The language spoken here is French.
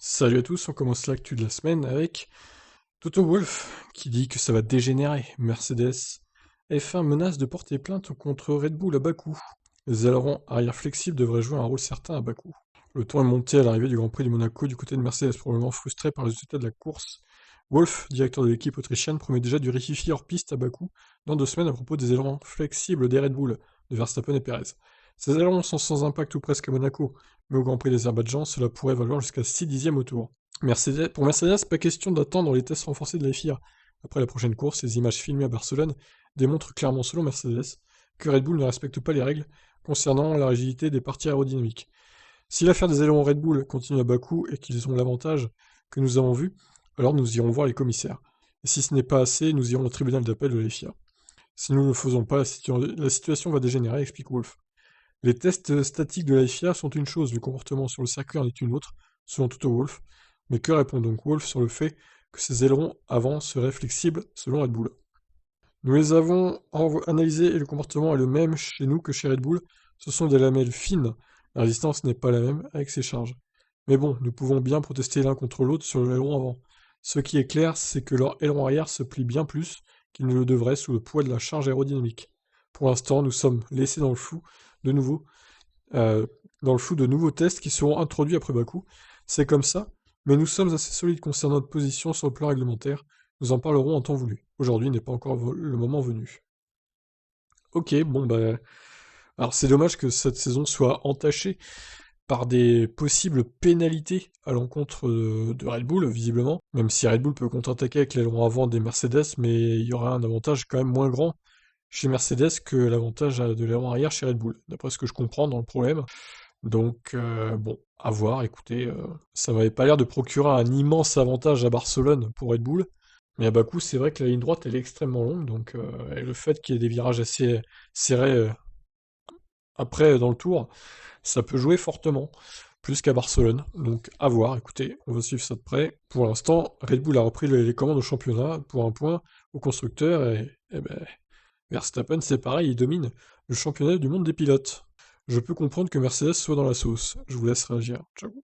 Salut à tous, on commence l'actu de la semaine avec Toto Wolff qui dit que ça va dégénérer. Mercedes F1 menace de porter plainte contre Red Bull à Bakou. Les ailerons arrière flexibles devraient jouer un rôle certain à Bakou. Le ton est monté à l'arrivée du Grand Prix de Monaco du côté de Mercedes, probablement frustré par le résultat de la course. Wolff, directeur de l'équipe autrichienne, promet déjà du rififi hors piste à Bakou dans 2 semaines à propos des ailerons flexibles des Red Bull de Verstappen et Perez. Ces ailerons sont sans impact ou presque à Monaco, mais au Grand Prix d'Azerbaïdjan, cela pourrait valoir jusqu'à 6 dixièmes au tour. Pour Mercedes, pas question d'attendre les tests renforcés de la FIA. Après la prochaine course, les images filmées à Barcelone démontrent clairement, selon Mercedes, que Red Bull ne respecte pas les règles concernant la rigidité des parties aérodynamiques. Si l'affaire des ailerons Red Bull continue à Bakou et qu'ils ont l'avantage que nous avons vu, alors nous irons voir les commissaires. Et si ce n'est pas assez, nous irons au tribunal d'appel de la FIA. Si nous ne le faisons pas, la situation va dégénérer, explique Wolf. Les tests statiques de la FIA sont une chose, le comportement sur le circuit en est une autre, selon Toto Wolff. Mais que répond donc Wolff sur le fait que ces ailerons avant seraient flexibles, selon Red Bull? Nous les avons analysés et le comportement est le même chez nous que chez Red Bull. Ce sont des lamelles fines. La résistance n'est pas la même avec ces charges. Mais bon, nous pouvons bien protester l'un contre l'autre sur l'aileron avant. Ce qui est clair, c'est que leur aileron arrière se plie bien plus qu'il ne le devrait sous le poids de la charge aérodynamique. Pour l'instant, nous sommes laissés de nouveau, euh, dans le flou de nouveaux tests qui seront introduits après Bakou. C'est comme ça, mais nous sommes assez solides concernant notre position sur le plan réglementaire. Nous en parlerons en temps voulu. Aujourd'hui n'est pas encore le moment venu. Ok, bon bah... Alors c'est dommage que cette saison soit entachée par des possibles pénalités à l'encontre de Red Bull, visiblement. Même si Red Bull peut contre-attaquer avec l'aileron avant des Mercedes, mais il y aura un avantage quand même moins grand chez Mercedes que l'avantage de l'aileron arrière chez Red Bull, d'après ce que je comprends dans le problème. Donc, bon, à voir, écoutez, ça m'avait pas l'air de procurer un immense avantage à Barcelone pour Red Bull, mais à Bakou, c'est vrai que la ligne droite, elle est extrêmement longue, donc et le fait qu'il y ait des virages assez serrés après dans le tour, ça peut jouer fortement, plus qu'à Barcelone. Donc, à voir, écoutez, on va suivre ça de près. Pour l'instant, Red Bull a repris les commandes au championnat pour un point au constructeur, et ben, Verstappen, c'est pareil, il domine le championnat du monde des pilotes. Je peux comprendre que Mercedes soit dans la sauce. Je vous laisse réagir. Ciao.